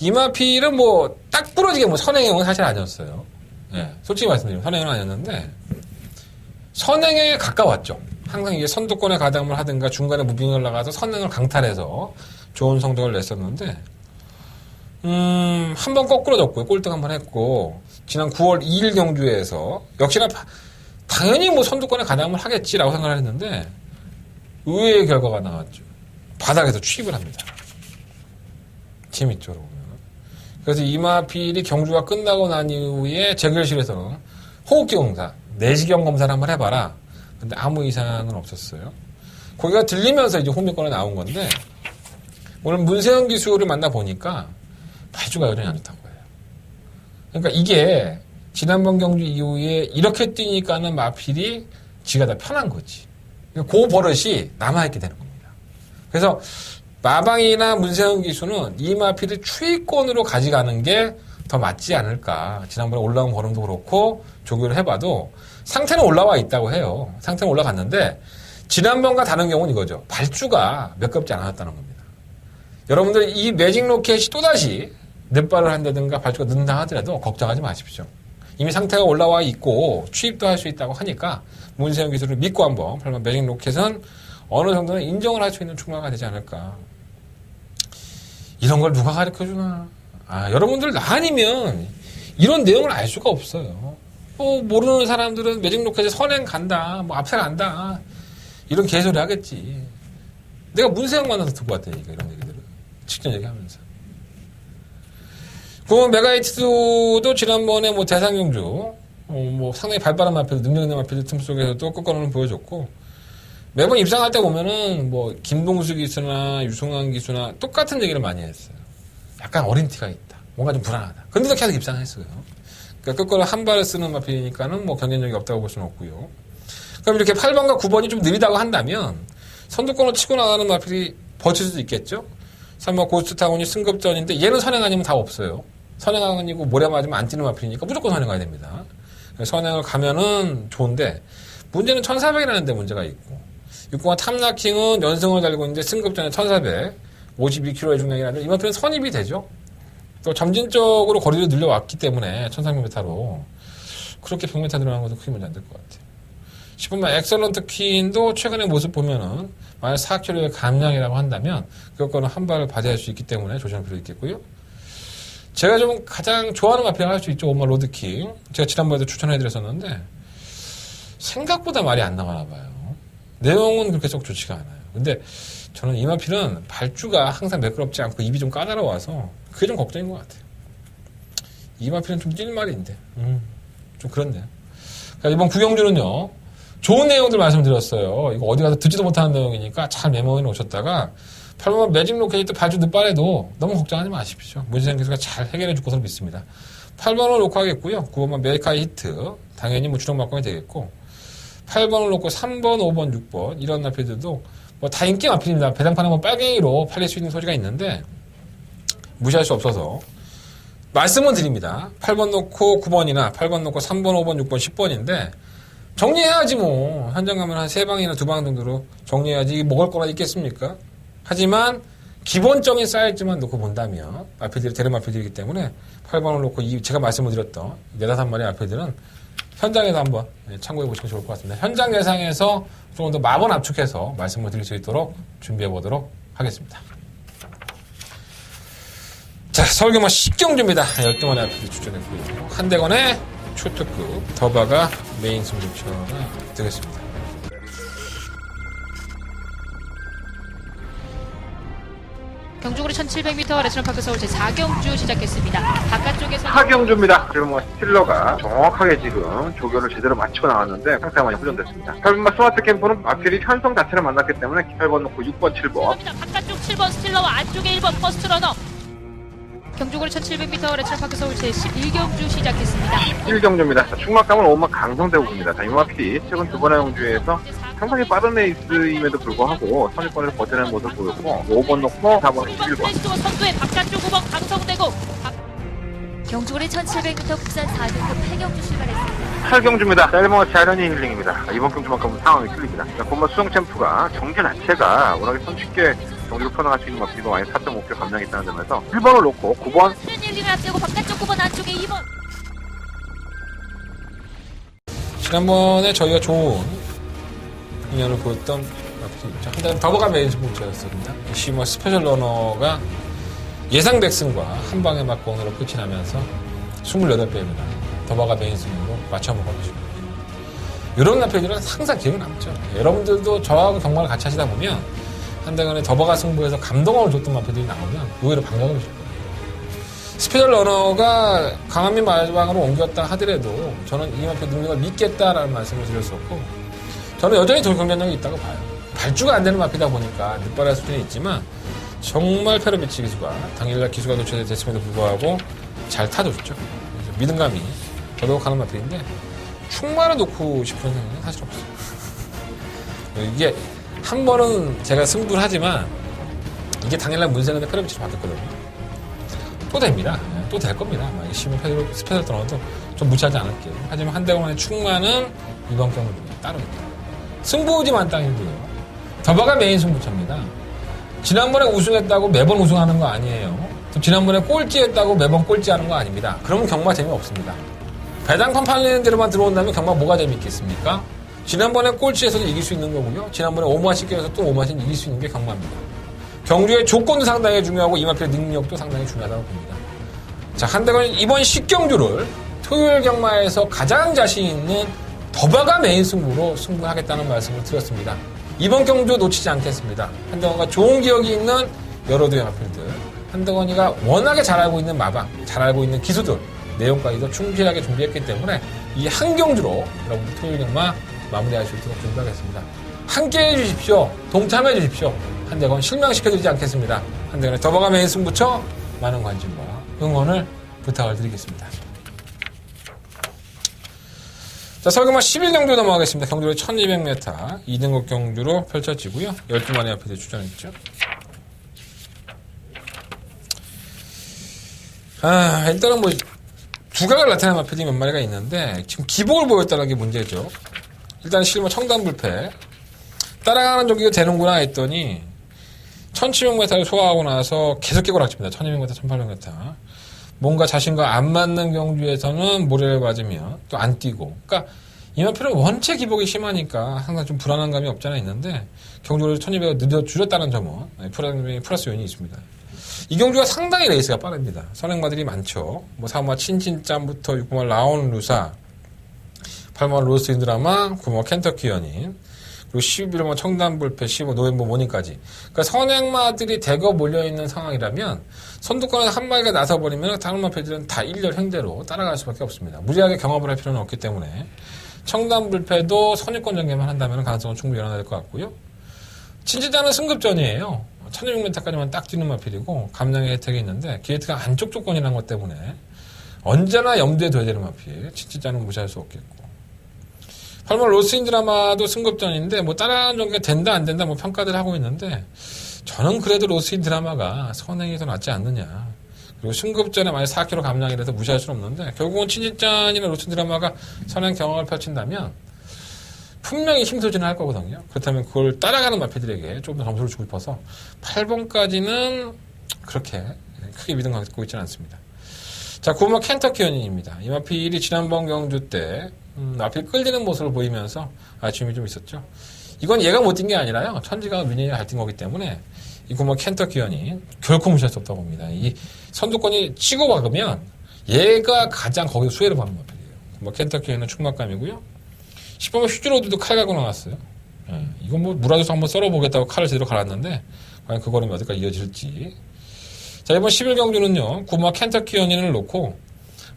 이 마필은 뭐 딱 부러지게 뭐 선행형은 사실 아니었어요. 예, 솔직히 말씀드리면 선행형은 아니었는데 선행에 가까웠죠. 항상 이게 선두권에 가담을 하든가 중간에 무빙을 나가서 선행을 강탈해서 좋은 성적을 냈었는데 한 번 거꾸로졌고요. 꼴등 한 번 했고 지난 9월 2일 경주에서 역시나 당연히 뭐 선두권에 가담을 하겠지라고 생각을 했는데 의외의 결과가 나왔죠. 바닥에서 취입을 합니다. 재밌죠, 여러분. 그래서 이마필이 경주가 끝나고 난 이후에 재결실에서는 호흡기 검사, 내시경 검사를 한번 해봐라. 근데 아무 이상은 없었어요. 거기가 들리면서 이제 홈미권에 나온 건데 오늘 문세영 기수를 만나보니까 발주가 여전히 안 좋다고 해요. 그러니까 이게 지난번 경주 이후에 이렇게 뛰니까는 마필이 지가 다 편한 거지. 그러니까 그 버릇이 남아있게 되는 겁니다. 그래서 마방이나 문세영 기수는 이 마필을 추위권으로 가져가는 게 더 맞지 않을까. 지난번에 올라온 걸음도 그렇고 조교를 해봐도 상태는 올라와 있다고 해요. 상태는 올라갔는데 지난번과 다른 경우는 이거죠. 발주가 몇겹지 않았다는 겁니다. 여러분들 이 매직 로켓이 또다시 늦발을 한다든가 발주가 늦는다 하더라도 걱정하지 마십시오. 이미 상태가 올라와 있고 취입도 할 수 있다고 하니까 문세영 기술을 믿고 한번 8번 매직 로켓은 어느 정도는 인정을 할 수 있는 충마가 되지 않을까. 이런 걸 누가 가르쳐주나. 여러분들 나 아니면 이런 내용을 알 수가 없어요. 모르는 사람들은 매직 로켓에 선행 간다, 뭐 앞에 간다 이런 개소리 하겠지. 내가 문세영 만나서 듣고 왔다니까 이런 얘기들을 직접 얘기하면서. 그러면 메가히트도 지난번에 뭐 대상경주 뭐 상당히 발빠른 마필, 능력 있는 마필 틈 속에서도 끝걸음을 보여줬고 매번 입상할 때 보면은 뭐 김동수 기수나 유승환 기수나 똑같은 얘기를 많이 했어요. 약간 어린 티가 있다. 뭔가 좀 불안하다. 근데도 계속 입상했어요. 그러니까 끝걸음 한 발을 쓰는 마필이니까는 뭐 경쟁력이 없다고 볼 수는 없고요. 그럼 이렇게 8번과 9번이 좀 느리다고 한다면 선두권을 치고 나가는 마필이 버틸 수도 있겠죠. 3번 고스트타운이 승급전인데 얘는 선행 아니면 답 없어요. 선행 아니고 모래 맞으면 안 뛰는 마필이니까 무조건 선행 가야 됩니다. 선행을 가면은 좋은데 문제는 1400이라는 데 문제가 있고 6번과 탐라킹은 연승을 달리고 있는데 승급전에 1400 52km의 중량이라는 이 마필은 선입이 되죠. 또 점진적으로 거리를 늘려왔기 때문에 1300m로 그렇게 100m 들어가는 것도 크게 문제 안 될 것 같아요. 10번만 엑설런트 퀸도 최근의 모습 보면은 만약 4km의 감량이라고 한다면 그것과는 한 발을 받아야 수 있기 때문에 조심할 필요 있겠고요. 제가 좀 가장 좋아하는 마필을 할 수 있죠. 오마 로드킹. 제가 지난번에도 추천해드렸었는데 생각보다 말이 안 나가나 봐요. 내용은 그렇게 썩 좋지가 않아요. 근데 저는 이 마필은 발주가 항상 매끄럽지 않고 입이 좀 까다로워서 그게 좀 걱정인 것 같아요. 이 마필은 좀 뛸 말인데 좀 그렇네요. 그러니까 이번 구경주는요. 좋은 내용들 말씀드렸어요. 이거 어디 가서 듣지도 못하는 내용이니까 잘 메모해 놓으셨다가 8번 매직 로켓이 또 발주 늦발해도 너무 걱정하지 마십시오. 문세영 기수가 잘 해결해 줄 것으로 믿습니다. 8번을 놓고 하겠고요. 9번만 메이카이 히트. 당연히 뭐 주력막공이 되겠고 8번을 놓고 3번, 5번, 6번 이런 마필들도 뭐 다 인기 마필입니다. 배당판은 뭐 빨갱이로 팔릴 수 있는 소지가 있는데 무시할 수 없어서 말씀은 드립니다. 8번 놓고 9번이나 8번 놓고 3번, 5번, 6번, 10번인데 정리해야지 뭐. 현장 가면 한 3방이나 2방 정도로 정리해야지 이게 먹을 거나 있겠습니까? 하지만 기본적인 사이즈만 놓고 본다면 마필들이 대름 마필들이기 때문에 8번을 놓고 제가 말씀을 드렸던 4-5마리의 마필들은 현장에서 한번 참고해 보시면 좋을 것 같습니다. 현장 예상에서 조금 더 마번 압축해서 말씀을 드릴 수 있도록 준비해 보도록 하겠습니다. 자, 설교마 10경주입니다. 12마리 마필들 추천했고요. 한대건의 초특급 더바가 메인 승부처가 되겠습니다. 경주고리 1700m 레스런파크 서울 제4경주 시작했습니다. 바깥쪽에서 4경주입니다. 그리고 뭐 스틸러가 정확하게 지금 조교를 제대로 맞추고 나왔는데 상당히 많이 후전됐습니다. 8번 스마트 캠프는 마필이 편성 자체를 만났기 때문에 8번 놓고 6번, 7번. 바깥쪽 7번 스틸러와 안쪽에 1번 퍼스트 러너. 경주고리 1700m 레스런파크 서울 제11경주 시작했습니다. 1경주입니다. 충막감은 5번 강성대국입니다. 이 마필이 최근 2번의 경주에서 상당히 빠른 레이스임에도 불구하고 선입권에서 버텨내는 모습을 보였고 5번 놓고 4번, 1번 11번. 플래시도어 선두에 바깥쪽 5번 강성대고. 경주고리 1700m 국산 4등급 8경주 출발했습니다. 8경주입니다. 셀머 자이러니 힐링입니다. 이번 경주만큼은 상황이 틀립니다. 본마 수성 챔프가 경주 자체가 워낙에 손쉽게 경주를 풀어나갈 수 있는 마필과 많이 4.5kg 감량이 있다는 점에서 1번을 놓고 9번 힐링을 앞세우고 바깥쪽 9번 안쪽에 2번. 지난번에 저희가 좋은 인연을 보였던 마필이죠. 한 달은 더버가 메인 승부처였습니다. 시머 스페셜 러너가 예상 백승과 한 방에 맞고 오늘로 끝이 나면서 28배입니다. 더버가 메인 승부로 맞춰먹었죠. 이런 마필들은 항상 기억에 남죠. 여러분들도 저하고 경마를 같이 하시다 보면 한대간에 더버가 승부에서 감동을 줬던 마필들이 나오면 의외로 반가움을 줄 거예요. 스페셜 러너가 강한민 말방으로 옮겼다 하더라도 저는 이 마필 능력을 믿겠다라는 말씀을 드렸었고 저는 여전히 더 경쟁력이 있다고 봐요. 발주가 안 되는 마필이다 보니까 늦발할 수준이 있지만 정말 페로비치 기수가 당일날 기수가 노출됐음에도 불구하고 잘 타줬죠. 그래서 믿음감이 더더욱 가는 마필인데 충만을 놓고 싶은 생각은 사실 없어요. 이게 한 번은 제가 승부를 하지만 이게 당일날 문세는데 페로비치로 바뀌었거든요. 또 됩니다. 또 될 겁니다. 시민 스페셜 떠나도 좀 무시하지 않을게요. 하지만 한대만의 충만은 이번 경우는 따릅니다. 승부지만 땅이고요. 더바가 메인 승부처입니다. 지난번에 우승했다고 매번 우승하는 거 아니에요. 지난번에 꼴찌했다고 매번 꼴찌하는 거 아닙니다. 그러면 경마 재미없습니다. 배당판 팔리는 대로만 들어온다면 경마 뭐가 재밌겠습니까? 지난번에 꼴찌에서도 이길 수 있는 거고요. 지난번에 오마씩 깨서 또 오마씩 이길 수 있는 게 경마입니다. 경주의 조건도 상당히 중요하고 이마필의 능력도 상당히 중요하다고 봅니다. 자, 한대건 이번 10경주를 토요일 경마에서 가장 자신 있는 더바가 메인 승부로 승부하겠다는 말씀을 드렸습니다. 이번 경주 놓치지 않겠습니다. 한대건과 좋은 기억이 있는 여러 두의 마필들, 한대건이가 워낙에 잘 알고 있는 마방, 잘 알고 있는 기수들, 내용까지도 충실하게 준비했기 때문에 이 한 경주로 여러분들 토요일 경마 마무리할 수 있도록 준비하겠습니다. 함께 해주십시오. 동참해 주십시오. 한대건 실망시켜드리지 않겠습니다. 한대건의 더바가 메인 승부처 많은 관심과 응원을 부탁을 드리겠습니다. 자, 설경마 11경주 넘어가겠습니다. 경주로 1200m 2등급 경주로 펼쳐지고요. 12마리 앞에 출전했죠. 일단은 뭐 두각을 나타내는 마필이 몇 마리가 있는데 지금 기복을 보였다는 게 문제죠. 일단 실버 청단불패 따라가는 조기가 되는구나 했더니 1700m를 소화하고 나서 계속 깨고 낙집니다. 1200m, 1800m 뭔가 자신과 안 맞는 경주에서는 모래를 맞으면 또 안 뛰고, 그러니까 이 마필은 원체 기복이 심하니까 항상 좀 불안한 감이 없지 않아 있는데 경주를 1200을 늦어 줄였다는 점은 플러스 요인이 있습니다. 이 경주가 상당히 레이스가 빠릅니다. 선행마들이 많죠. 뭐 3화 친친짬부터 6번 라온 루사, 8번 로스 인드라마, 9번 켄터키 연인, 그리고 11번 청담불패, 15 노엠버 모닝까지. 그러니까 선행마들이 대거 몰려있는 상황이라면 선두권에서 한 마리가 나서버리면 다른 마필들은 다 일렬 행대로 따라갈 수밖에 없습니다. 무리하게 경합을 할 필요는 없기 때문에 청담불패도 선유권 전개만 한다면 가능성은 충분히 열어낼 것 같고요. 친진자는 승급전이에요. 1600m까지만 딱 뛰는 마필이고 감량의 혜택이 있는데 기회트가 안쪽 조건이라는 것 때문에 언제나 염두에 둬야 되는 마필. 친진자는 무시할 수 없겠고. 8번 로스인 드라마도 승급전인데 뭐 따라가는 전개가 된다 안 된다 뭐 평가들 하고 있는데 저는 그래도 로스인 드라마가 선행이 더 낫지 않느냐. 그리고 승급전에 만약 4kg 감량이라서 무시할 수는 없는데 결국은 친진짠이나 로스인 드라마가 선행 경험을 펼친다면 분명히 힘소진을 할 거거든요. 그렇다면 그걸 따라가는 마피들에게 좀 더 점수를 주고 싶어서 8번까지는 그렇게 크게 믿음 갖고 있지는 않습니다. 자, 9번 켄터키 연인입니다. 이 마필이 지난번 경주 때 마필 끌리는 모습을 보이면서 아쉬움이 좀 있었죠. 이건 얘가 못 뛴 게 아니라요. 천지가 민현이가 잘 뛴 거기 때문에 이 9번 켄터키 연인 결코 무시할 수 없다고 봅니다. 이 선두권이 치고 박으면 얘가 가장 거기서 수혜를 받는 마필이에요. 9번 켄터키 연인은 충막감이고요. 10번 휴즈로드도 칼 갈고 나왔어요. 예, 이건 뭐 물아줘서 한번 썰어보겠다고 칼을 제대로 갈았는데 과연 그 걸음이 어디까지 이어질지. 자, 이번 11경주는요. 9번 켄터키 연인을 놓고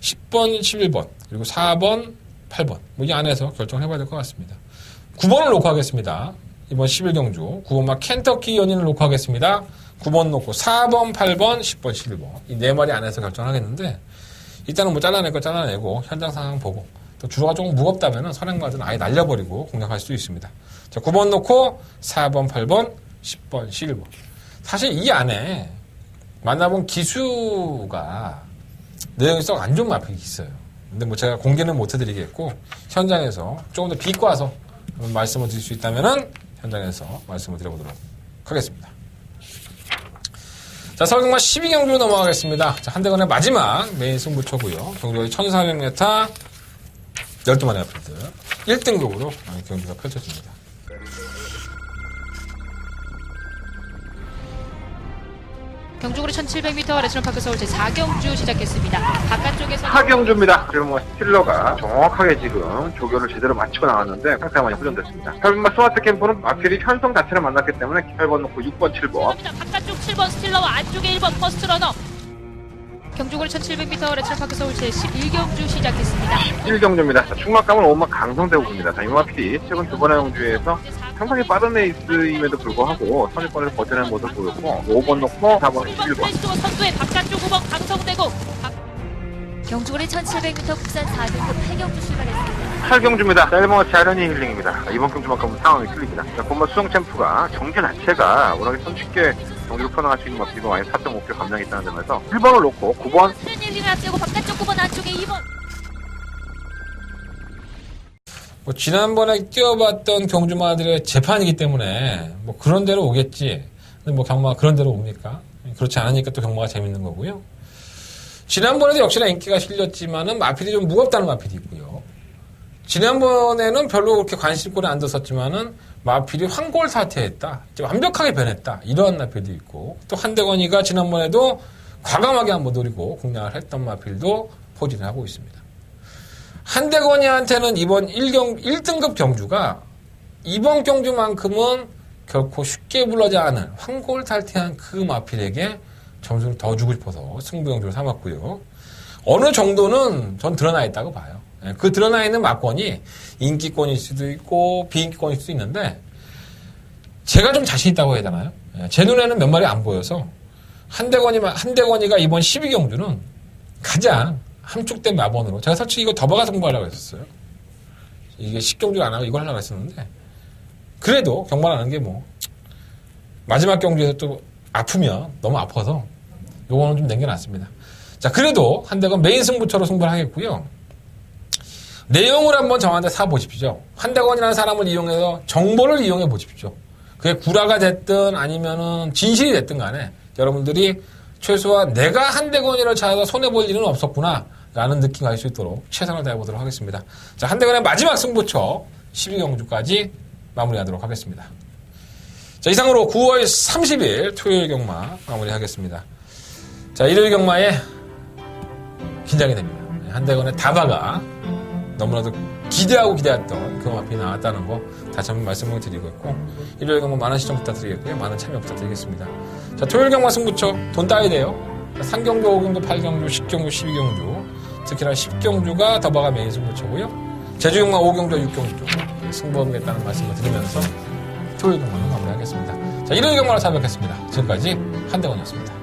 10번, 11번, 그리고 4번, 8번. 뭐 이 안에서 결정을 해봐야 될 것 같습니다. 9번을 놓고 하겠습니다. 이번 11경주. 9번 켄터키 연인을 놓고 하겠습니다. 9번 놓고 4번, 8번, 10번, 11번. 이 네 마리 안에서 결정하겠는데 일단은 뭐 잘라낼 거 잘라내고 현장 상황 보고 또 주로가 조금 무겁다면은 선행과들은 아예 날려버리고 공략할 수도 있습니다. 자, 9번 놓고 4번, 8번, 10번, 11번. 사실 이 안에 만나본 기수가 내용이 썩 안 좋은 마필이 있어요. 근데 뭐 제가 공개는 못 해드리겠고 현장에서 조금 더 비꼬아서 말씀을 드릴 수 있다면은 현장에서 말씀을 드려보도록 하겠습니다. 자, 서울경마 12경주로 넘어가겠습니다. 자, 한대건의 마지막 메인 승부처고요. 경주가 1400m 12마리 마필들 1등급으로 경주가 펼쳐집니다. 경주고리 1700m 레츠런파크 서울 제4경주 시작했습니다. 바깥쪽에서 4경주입니다. 그리고 뭐 스틸러가 정확하게 지금 조교를 제대로 마치고 나왔는데 상태가 많이 후전됐습니다. 8번 스마트 캠프는 마필이 현성 자체를 만났기 때문에 8번 놓고 6번, 7번. 바깥쪽 7번 스틸러와 안쪽에 1번 퍼스트 러너. 경주고리 1700m 레츠런파크 서울 제11경주 시작했습니다. 11경주입니다. 충막감은 오마 강성대고 봅니다. 이 마필이 최근 두 번의 경주에서 상당히 빠른 레이스임에도 불구하고 선입권에서 버텨내는 모습을 보였고 5번 놓고 4번, 11번. 선두의 바깥쪽 5번 강성대고. 경주고리 1700m 국산 4등급 8경주 출발했습니다. 8경주입니다. 짧은 자연이 힐링입니다. 이번 경주만큼은 상황이 틀립니다. 본번 수성 챔프가 정제 자체가 워낙에 손쉽게 경기를 풀어나갈 수 있는 마필이 많이 4.5kg 감량이 있다는 점에서 1번을 놓고 9번 힐링을 앞세우고 바깥쪽 9번 안쪽에 2번. 뭐 지난번에 뛰어봤던 경주마들의 재판이기 때문에 뭐 그런 대로 오겠지. 근데 뭐 경마가 그런 대로 옵니까? 그렇지 않으니까 또 경마가 재밌는 거고요. 지난번에도 역시나 인기가 실렸지만은 마필이 좀 무겁다는 마필이 있고요. 지난번에는 별로 그렇게 관심권에 안 뒀었지만은 마필이 황골사퇴했다. 완벽하게 변했다. 이러한 마필도 있고 또 한대건이가 지난번에도 과감하게 한번 노리고 공략을 했던 마필도 포진을 하고 있습니다. 한대건이한테는 이번 1등급 경주가 이번 경주만큼은 결코 쉽게 불러지 않을 황골탈퇴한 그 마필에게 점수를 더 주고 싶어서 승부 경주를 삼았고요. 어느 정도는 전 드러나 있다고 봐요. 그 드러나 있는 마권이 인기권일 수도 있고 비인기권일 수도 있는데 제가 좀 자신 있다고 해야 되나요? 제 눈에는 몇 마리 안 보여서 한대건이가 이번 12경주는 가장 함축된 마번으로 제가 솔직히 이거 더 박아 승부하려고 했었어요. 이게 10경주를 안 하고 이걸 하려고 했었는데 그래도 경마라는 게 뭐 마지막 경주에서 또 아프면 너무 아파서 요거는 좀 남겨놨습니다. 자, 그래도 한대건 메인 승부처로 승부를 하겠고요. 내용을 한번 저한테 사보십시오. 한대건이라는 사람을 이용해서 정보를 이용해 보십시오. 그게 구라가 됐든 아니면은 진실이 됐든 간에 여러분들이 최소한 내가 한대건이를 찾아서 손해볼 일은 없었구나 라는 느낌 가질 수 있도록 최선을 다해보도록 하겠습니다. 자, 한대건의 마지막 승부처 12경주까지 마무리하도록 하겠습니다. 자, 이상으로 9월 30일 토요일 경마 마무리하겠습니다. 자, 일요일 경마에 긴장이 됩니다. 한대건의 다바가 너무나도 기대하고 기대했던 그 마필이 나왔다는 거 다시 한번 말씀을 드리고 있고 일요일 경마 많은 시청 부탁드리겠고요. 많은 참여 부탁드리겠습니다. 자, 토요일 경마 승부처 돈 따야 돼요. 3경주, 5경주, 8경주, 10경주, 12경주 특히나 10경주가 더바가 메인 승부처고요. 제주경마 5경주, 6경주 승부하겠다는 말씀을 드리면서 토요일 경마는 마무리하겠습니다. 자, 일요일 경마로 찾아뵙겠습니다. 지금까지 한대건이었습니다.